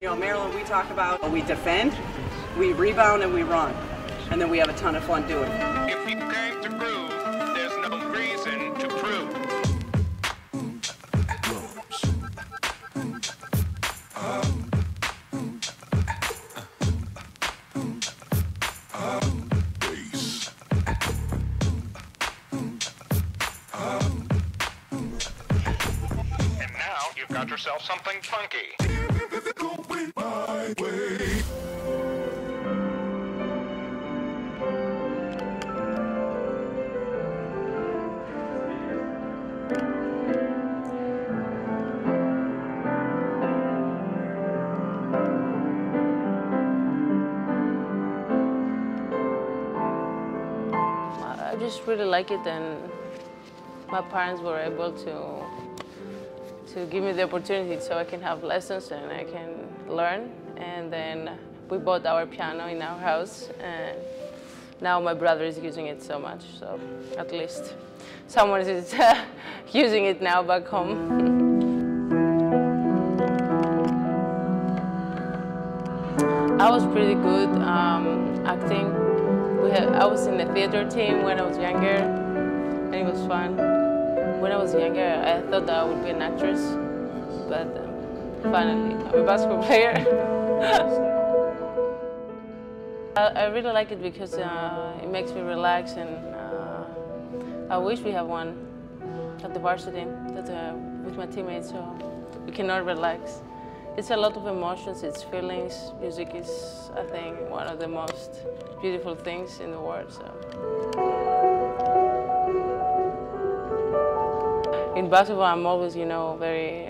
You know, Maryland, we talk about we defend, we rebound, and we run. And then we have a ton of fun doing it. If you came to groove, there's no reason to prove. And now you've got yourself something funky. Going my way. I just really like it, and my parents were able to give me the opportunity so I can have lessons and I can learn. And then we bought our piano in our house, and now my brother is using it so much, so at least someone is using it now back home. I was pretty good acting. I was in the theater team when I was younger, and it was fun. When I was younger, I thought that I would be an actress, but finally, I'm a basketball player. I really like it because it makes me relax, and I wish we have one at the varsity with my teammates, so we can all relax. It's a lot of emotions, it's feelings. Music is, I think, one of the most beautiful things in the world. So. In basketball, I'm always, very,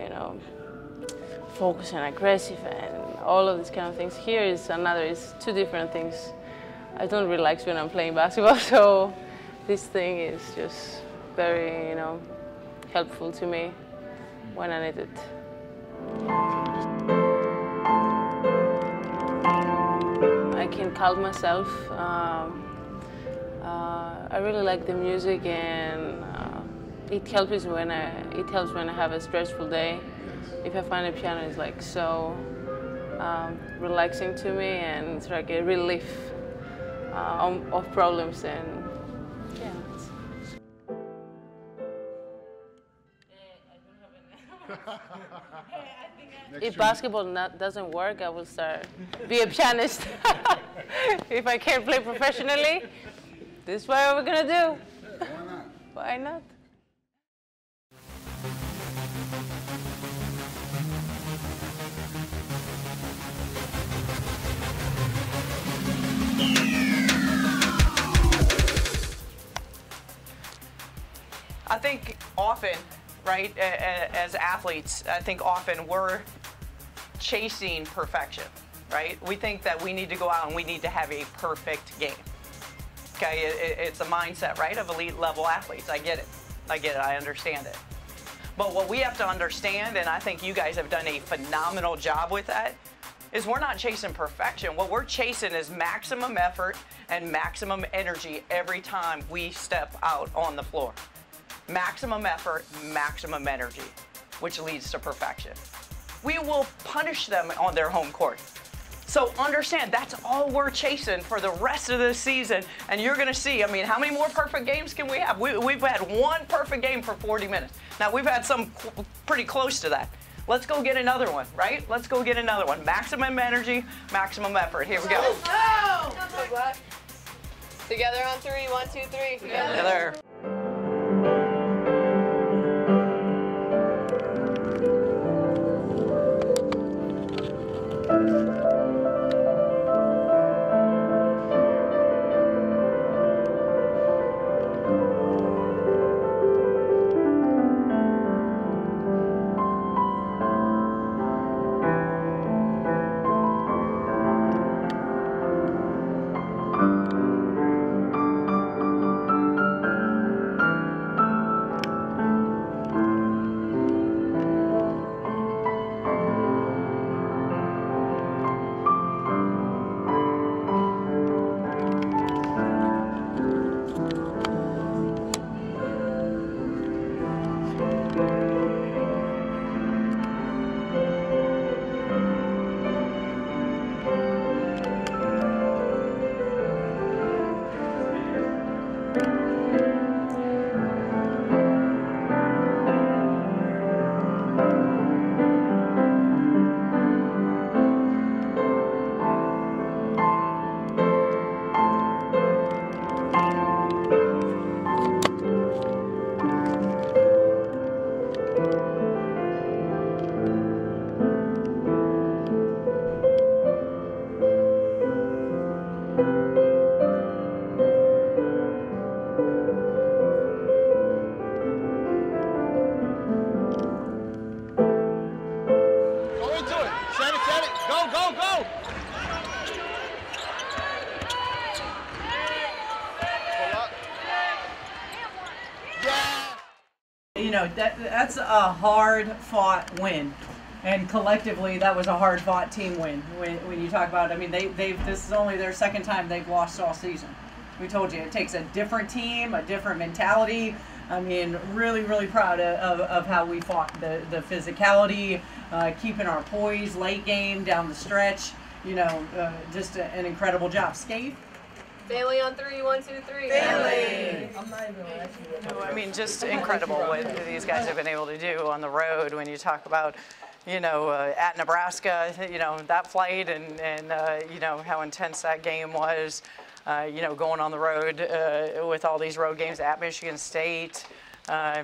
focused and aggressive and all of these kind of things. Here is it's two different things. I don't relax when I'm playing basketball, so this thing is just very, helpful to me when I need it. I can calm myself. I really like the music, and it helps when I have a stressful day. If I find a piano, it's like so relaxing to me, and it's like a relief of problems. And yeah. If basketball doesn't work, I will be a pianist. If I can't play professionally, this is what we're gonna do. Why not? Why not? I think often, right, as athletes, I think often we're chasing perfection, right? We think that we need to go out and we need to have a perfect game. Okay, it's a mindset, right, of elite level athletes. I get it, I understand it. But what we have to understand, and I think you guys have done a phenomenal job with that, is we're not chasing perfection. What we're chasing is maximum effort and maximum energy every time we step out on the floor. Maximum effort, maximum energy, which leads to perfection. We will punish them on their home court. So understand, that's all we're chasing for the rest of the season. And you're gonna see, how many more perfect games can we have? We've had one perfect game for 40 minutes. Now, we've had some pretty close to that. Let's go get another one, right? Let's go get another one. Maximum energy, maximum effort. Here we go. Go! Together on three. 1, 2, 3. Together. You know, that's a hard-fought win, and collectively that was a hard-fought team win. When you talk about, I mean, this is only their second time they've lost all season. We told you it takes a different team, a different mentality. I mean, really, really proud of how we fought the physicality, keeping our poise, late game, down the stretch. You know, just an incredible job. Skate. Family on 3, 1, 2, 3. Family. I mean, just incredible what these guys have been able to do on the road. When you talk about, you know, at Nebraska, you know, that flight and you know, how intense that game was. You know, going on the road with all these road games at Michigan State,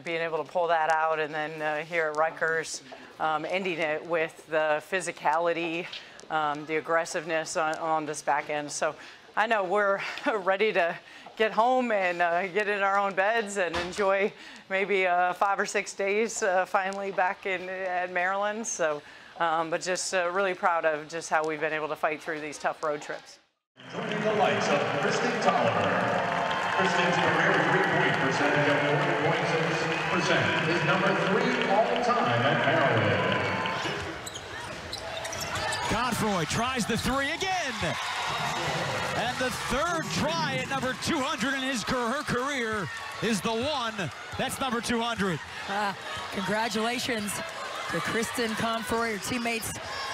being able to pull that out, and then here at Rutgers, ending it with the physicality, the aggressiveness on this back end. So I know we're ready to get home and get in our own beds and enjoy maybe 5 or 6 days finally back at Maryland. So, but just really proud of just how we've been able to fight through these tough road trips. Joining the lights of Kristen Tolliver. Kristen's career three-point percentage of 40.6% is number 3 all-time at Maryland. Confroy tries the 3 again. And the third try at number 200 in her career is the one. That's number 200. Congratulations to Kristen Confroy, her teammates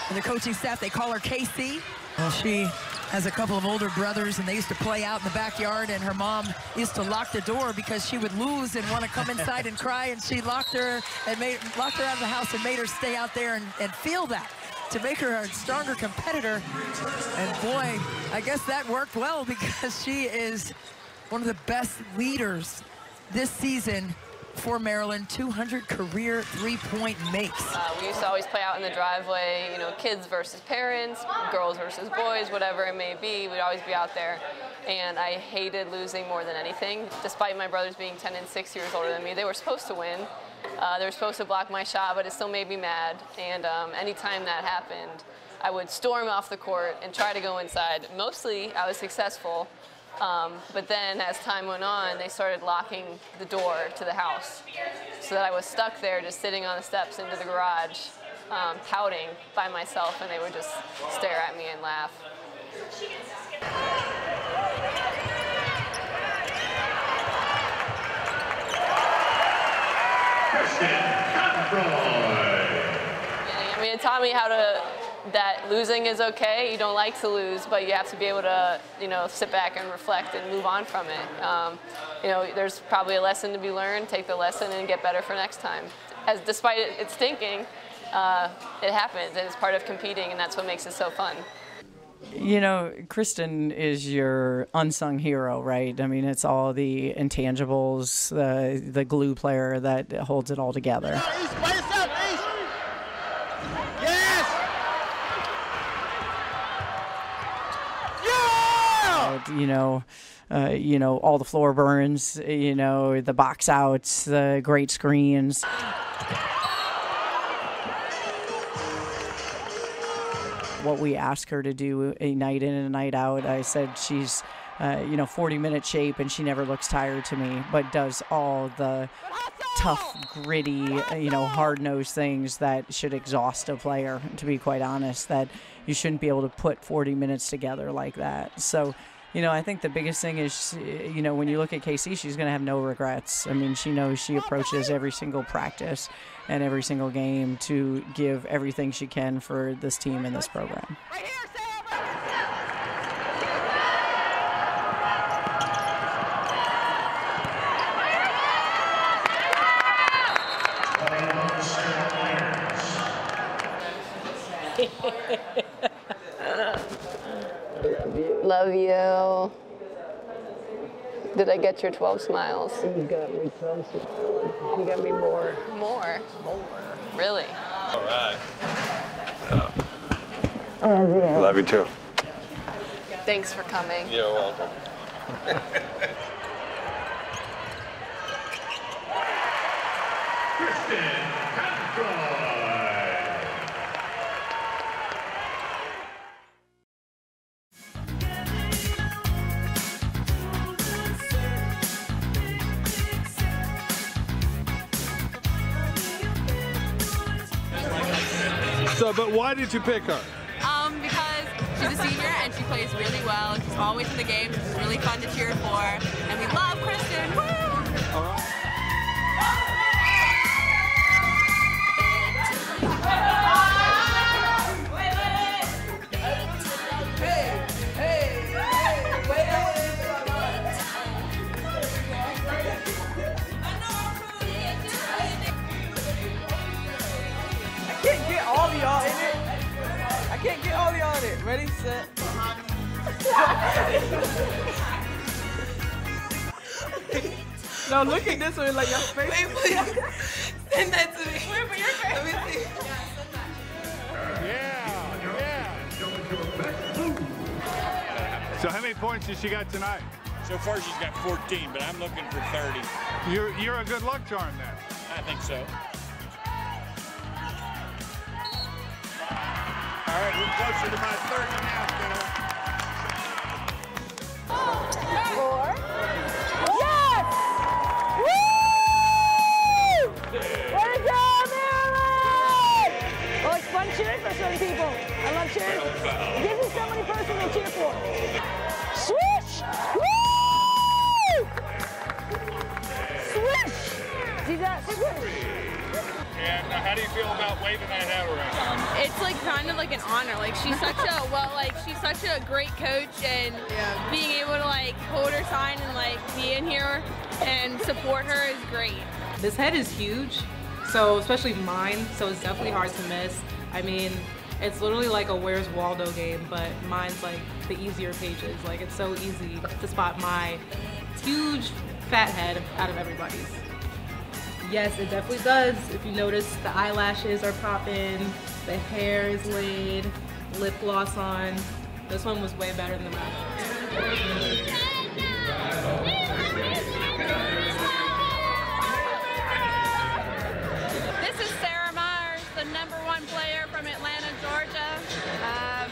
and the coaching staff. They call her KC. Well, she has a couple of older brothers, and they used to play out in the backyard, and her mom used to lock the door because she would lose and want to come inside and cry, and she locked her out of the house and made her stay out there and feel that, to make her a stronger competitor. And boy, I guess that worked well, because she is one of the best leaders this season for Maryland. 200 career three-point makes. We used to always play out in the driveway, you know, kids versus parents, girls versus boys, whatever it may be. We'd always be out there. And I hated losing more than anything. Despite my brothers being 10 and 6 years older than me, they were supposed to win. They were supposed to block my shot, but it still made me mad. And anytime that happened, I would storm off the court and try to go inside. Mostly, I was successful. But then as time went on, they started locking the door to the house, so that I was stuck there just sitting on the steps into the garage, pouting by myself, and they would just stare at me and laugh. I mean, it taught me that losing is okay. You don't like to lose, but you have to be able to, you know, sit back and reflect and move on from it. You know, there's probably a lesson to be learned. Take the lesson and get better for next time. Despite it stinking, it happens, and it's part of competing, and that's what makes it so fun. You know, Kristen is your unsung hero, right? I mean, it's all the intangibles, the glue player that holds it all together. You know, all the floor burns, you know, the box outs, the great screens. What we ask her to do a night in and a night out, I said she's, you know, 40-minute shape, and she never looks tired to me, but does all the tough, gritty, you know, hard-nosed things that should exhaust a player, to be quite honest, that you shouldn't be able to put 40 minutes together like that. So, you know, I think the biggest thing is, you know, when you look at KC, she's going to have no regrets. I mean, she knows she approaches every single practice and every single game to give everything she can for this team and this program. Right here, Love you. Did I get your 12 smiles? You got me 12 smiles. You got me more. More? Really? All right. Love you too. Thanks for coming. You're welcome. Kristen Conroy. So, but why did you pick her? Because she's a senior and she plays really well. She's always in the games. She's really fun to cheer for. And we love Kristen. Woo! All right. I can't get all of y'all in it. I can't get all of y'all in it. Ready, set. No, look at this one, like your face. Wait, please. Send that to me. Wait, but your face. Let me see. So how many points has she got tonight? So far she's got 14, but I'm looking for 30. You're a good luck charm then. I think so. All right, we're closer to my 30 now, kiddo. 4. Yes! Woo! Way to go, Maryland! Oh, it's fun cheering for certain people. I love cheering. It gives me so many person to cheer for. Swish! Woo! Swish! See that? Swish! And how do you feel about waving that hat around? It's like kind of like an honor. Like she's such a great coach, and being able to like hold her sign and like be in here and support her is great. This head is huge, so especially mine, so it's definitely hard to miss. I mean, it's literally like a Where's Waldo game, but mine's like the easier pages. Like it's so easy to spot my huge fat head out of everybody's. Yes, it definitely does. If you notice, the eyelashes are popping, the hair is laid, lip gloss on. This one was way better than mine. This is Sarah Myers, the #1 player from Atlanta, Georgia,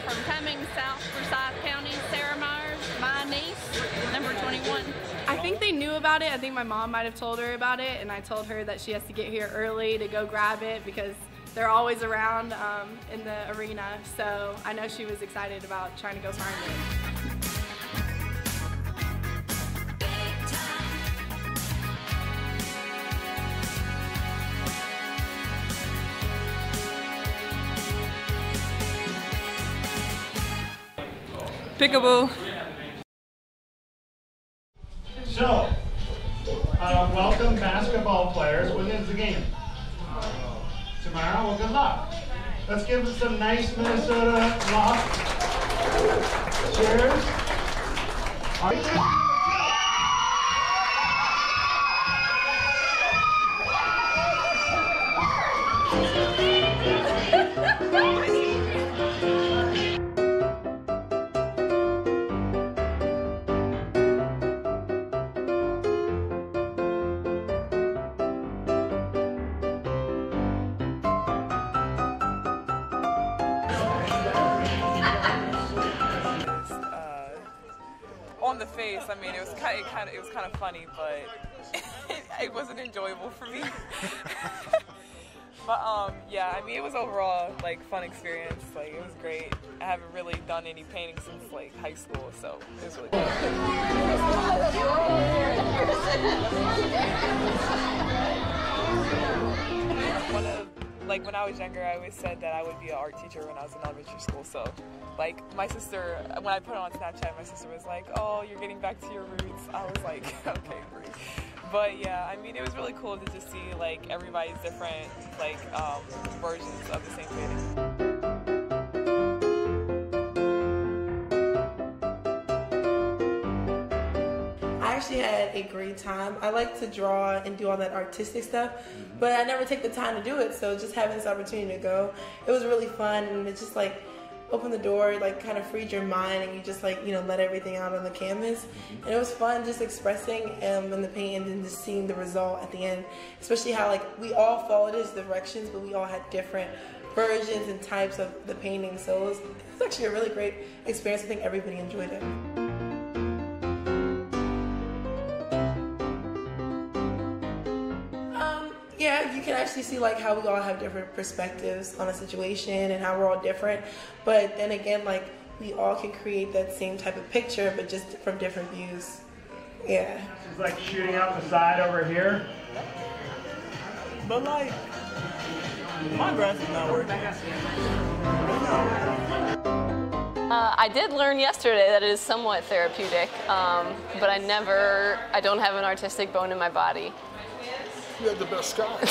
from Cummings, South Forsyth County. Sarah Myers, my niece, number 21. I think they knew about it. I think my mom might have told her about it, and I told her that she has to get here early to go grab it because they're always around in the arena. So I know she was excited about trying to go find it. Peekaboo. So, welcome basketball players. When is the game? Tomorrow? Well, good luck. Let's give it some nice Minnesota love. Cheers. On the face, I mean, it was kind of funny, but it wasn't enjoyable for me. But yeah, I mean, it was overall like fun experience. Like it was great. I haven't really done any painting since like high school, so it was really Like when I was younger, I always said that I would be an art teacher when I was in elementary school. So, like my sister, when I put it on Snapchat, my sister was like, "Oh, you're getting back to your roots." I was like, "Okay, great." But yeah, I mean, it was really cool to just see like everybody's different like versions of the same painting. I actually had a great time. I like to draw and do all that artistic stuff, but I never take the time to do it. So just having this opportunity to go, it was really fun, and it just like opened the door, like kind of freed your mind, and you just like, you know, let everything out on the canvas. And it was fun just expressing in the paint and then just seeing the result at the end, especially how like we all followed his directions, but we all had different versions and types of the painting. So it was actually a really great experience. I think everybody enjoyed it. Yeah, you can actually see like how we all have different perspectives on a situation and how we're all different. But then again, like we all can create that same type of picture, but just from different views. Yeah. It's like shooting out the side over here. But like, my grass is not working. I did learn yesterday that it is somewhat therapeutic, but I don't have an artistic bone in my body. You had the best sky.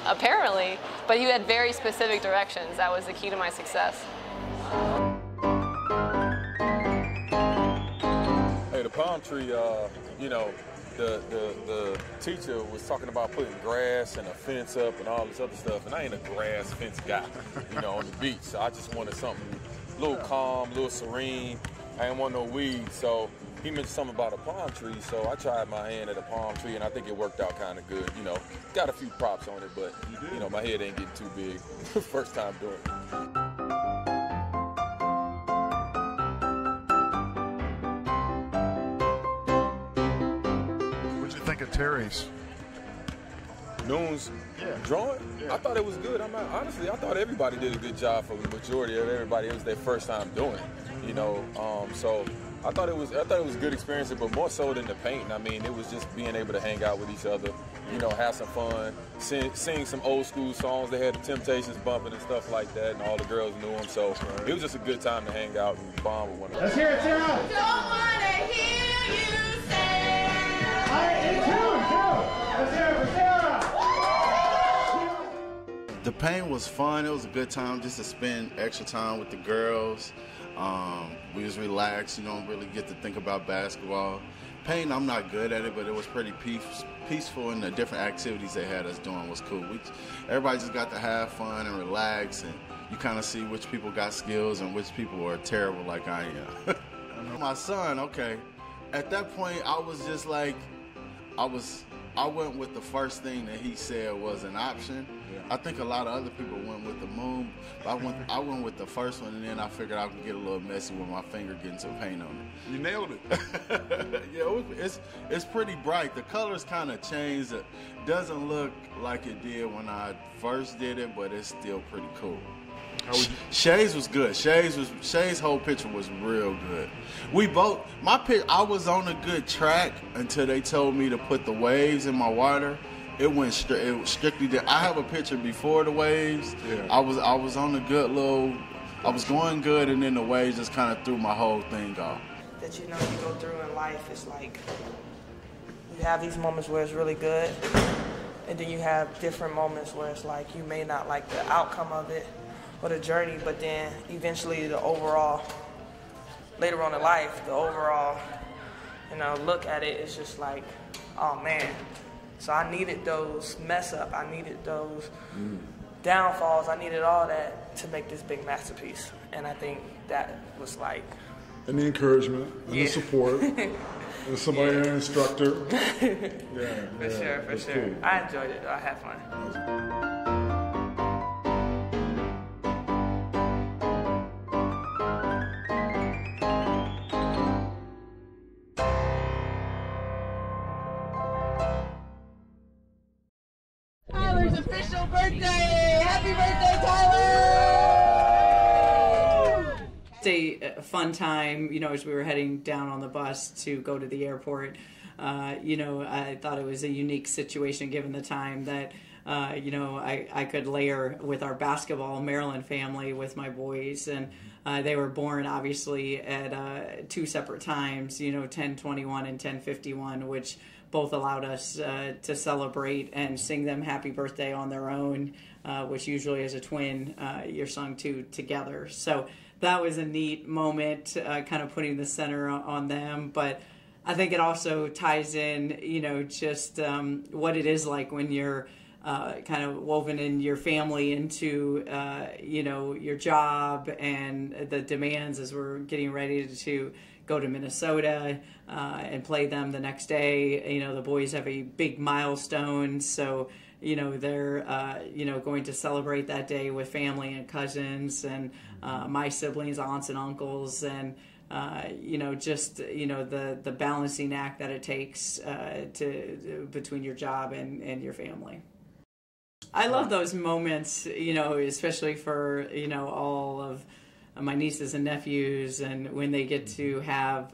Apparently, but you had very specific directions. That was the key to my success. Hey, the palm tree, you know, the teacher was talking about putting grass and a fence up and all this other stuff, and I ain't a grass fence guy, you know, on the beach. So I just wanted something a little calm, a little serene. I didn't want no weeds, so he mentioned something about a palm tree, so I tried my hand at a palm tree, and I think it worked out kind of good. You know, got a few props on it, but, you know, my head ain't getting too big. First time doing it. What'd you think of Terry's? Noon's drawing? Yeah. I thought it was good. Honestly, I thought everybody did a good job for the majority of everybody. It was their first time doing it, you know, so I thought it was a good experience, but more so than the painting. I mean, it was just being able to hang out with each other, you know, have some fun, sing some old school songs. They had the Temptations bumping and stuff like that, and all the girls knew them. So it was just a good time to hang out and bond with one another. Let's hear it, Sarah. Don't wanna hear you say. All right, in two. Let's hear it for Sarah. The paint was fun. It was a good time just to spend extra time with the girls. We was relaxed. You don't really get to think about basketball. Painting, I'm not good at it, but it was pretty peaceful, and the different activities they had us doing was cool. Everybody just got to have fun and relax, and you kind of see which people got skills and which people are terrible like I am. My son, okay, at that point I was just like, I went with the first thing that he said was an option. I think a lot of other people went with the moon. But I went with the first one, and then I figured I could get a little messy with my finger getting some paint on it. You nailed it. Yeah, it's pretty bright. The colors kind of changed. It doesn't look like it did when I first did it, but it's still pretty cool. Shay's was good. Shay's whole picture was real good. I was on a good track until they told me to put the waves in my water. It was strictly there. I have a picture before the waves. Yeah. I was on a good I was going good, and then the waves just kind of threw my whole thing off. That you go through in life, it's like you have these moments where it's really good, and then you have different moments where it's like you may not like the outcome of it or the journey, but then eventually the overall, later on in life, the overall, look at it is just like, oh man. So I needed those mess up, I needed those downfalls, I needed all that to make this big masterpiece. And I think that was like... And the encouragement, and the support, and somebody, an instructor. For sure. Cool. I enjoyed it, I had fun. Official birthday! Happy birthday, Tyler! It's a fun time, as we were heading down on the bus to go to the airport. I thought it was a unique situation given the time that, I could layer with our basketball Maryland family with my boys. And they were born, obviously, at two separate times, 10:21 and 10:51, which both allowed us to celebrate and sing them happy birthday on their own, which usually as a twin, you're sung to together. So that was a neat moment, kind of putting the center on them. But I think it also ties in, just what it is like when you're kind of woven in your family into, your job and the demands as we're getting ready to go to Minnesota and play them the next day. The boys have a big milestone, so they're going to celebrate that day with family and cousins and my siblings, aunts and uncles, and the balancing act that it takes between your job and your family. I love those moments, especially for all of my nieces and nephews, and when they get to have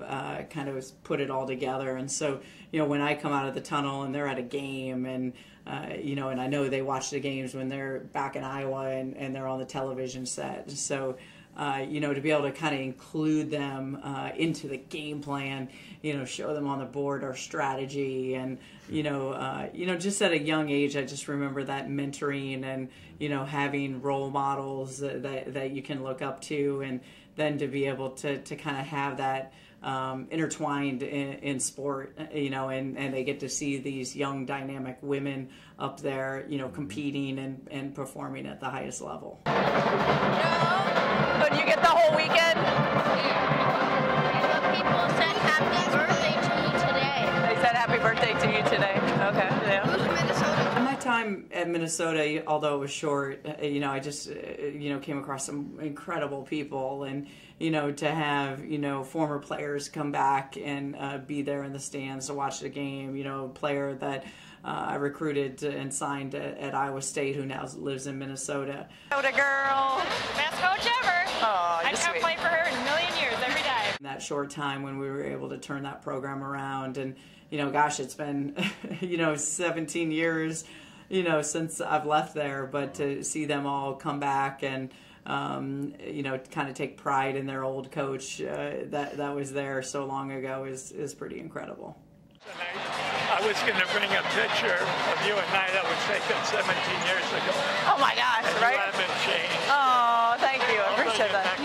kind of put it all together. And so, when I come out of the tunnel and they're at a game, and and I know they watch the games when they're back in Iowa and they're on the television set. So, to be able to kind of include them into the game plan, show them on the board our strategy, and just at a young age, I just remember that mentoring and having role models that you can look up to, and then to be able to kind of have that intertwined in sport, and they get to see these young dynamic women up there, competing and performing at the highest level. So do you get the whole weekend? People said happy birthday to you today. They said happy birthday to you today. Okay, yeah. My time at Minnesota, although it was short, I just, came across some incredible people, and, to have, former players come back and be there in the stands to watch the game, a player that I recruited and signed at Iowa State who now lives in Minnesota. Minnesota girl. Best coach ever. Oh, I'd come play for her in a million years every day. In that short time when we were able to turn that program around, and, gosh, it's been, 17 years, since I've left there, but to see them all come back and, kind of take pride in their old coach that was there so long ago is pretty incredible. I was going to bring a picture of you and I that was taken 17 years ago. Oh my gosh, and right? You haven't changed. Oh, thank you. I appreciate that.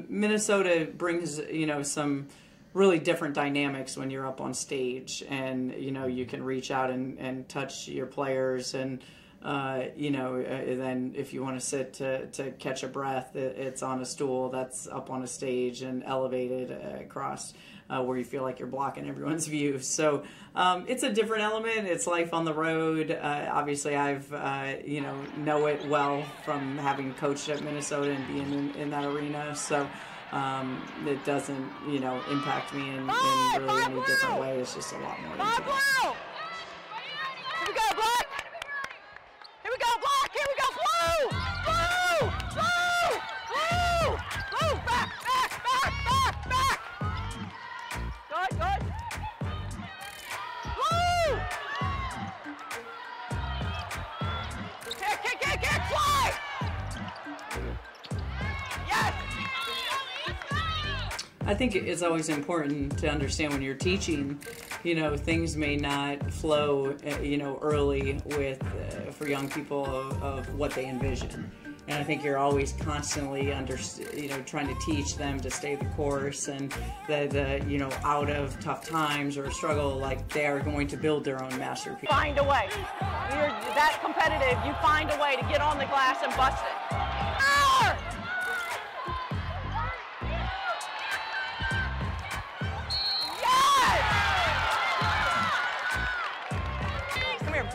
Minnesota brings, some really different dynamics when you're up on stage, and, you can reach out and touch your players, and, then if you want to sit to catch a breath, it's on a stool that's up on a stage and elevated across where you feel like you're blocking everyone's view. So it's a different element. It's life on the road. Obviously, I've, know it well from having coached at Minnesota and being in that arena. So it doesn't, impact me in really any different way. It's just a lot more intense. Here we go, Black! Here we go, Black! Here we go, Blue! Blue! Blue! Blue! Blue! Back! Back! Back! Back! Back! Good, good. Blue! Kick, kick, kick, kick! Fly! Yes! I think it's always important to understand when you're teaching, things may not flow, early with for young people of what they envision. And I think you're always constantly trying to teach them to stay the course, and that out of tough times or struggle, like they are going to build their own masterpiece. Find a way. You're that competitive. You find a way to get on the glass and bust it. Power!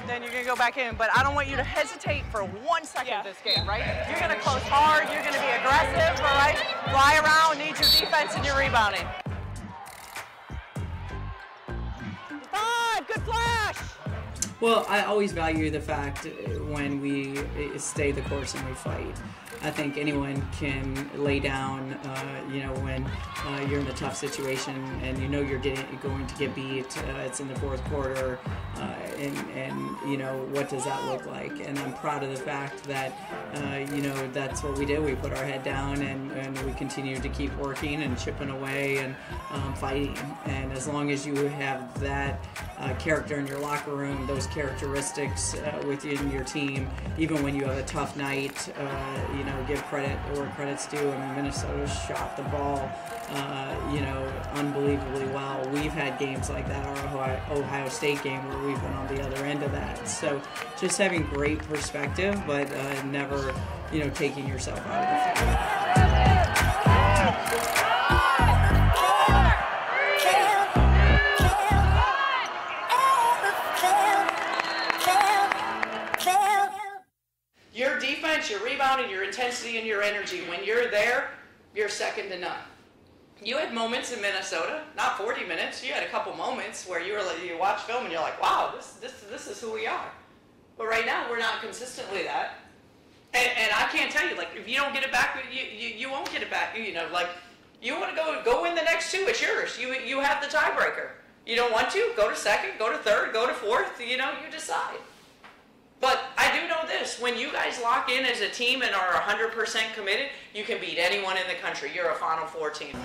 Then you're going to go back in, but I don't want you to hesitate for 1 second this game, right? You're going to close hard, you're going to be aggressive, all right? Fly around, need your defense and your rebounding. 5, good flash! Well, I always value the fact when we stay the course and we fight. I think anyone can lay down, when you're in a tough situation and you're going to get beat. It's in the fourth quarter, and you know, what does that look like? And I'm proud of the fact that you know, that's what we did. We put our head down and we continued to keep working and chipping away and fighting. And as long as you have that character in your locker room, those characteristics within your team, even when you have a tough night, you know, give credit where credit's due. I mean, Minnesota shot the ball, you know, unbelievably well. We've had games like that, our Ohio State game, where we've been on the other end of that. So just having great perspective, but never, you know, taking yourself out of the field. Your defense, your rebounding, your intensity, and your energy, when you're there, you're second to none. You had moments in Minnesota, not 40 minutes, you had a couple moments where you watch film and you're like, wow, this is who we are. But right now, we're not consistently that. And I can't tell you, like, if you don't get it back, you won't get it back. You know, like, you want to go win the next two, it's yours. You have the tiebreaker. You don't want to, go to second, go to third, go to fourth, you know, you decide. But I do know this, when you guys lock in as a team and are 100% committed, you can beat anyone in the country. You're a Final Four team.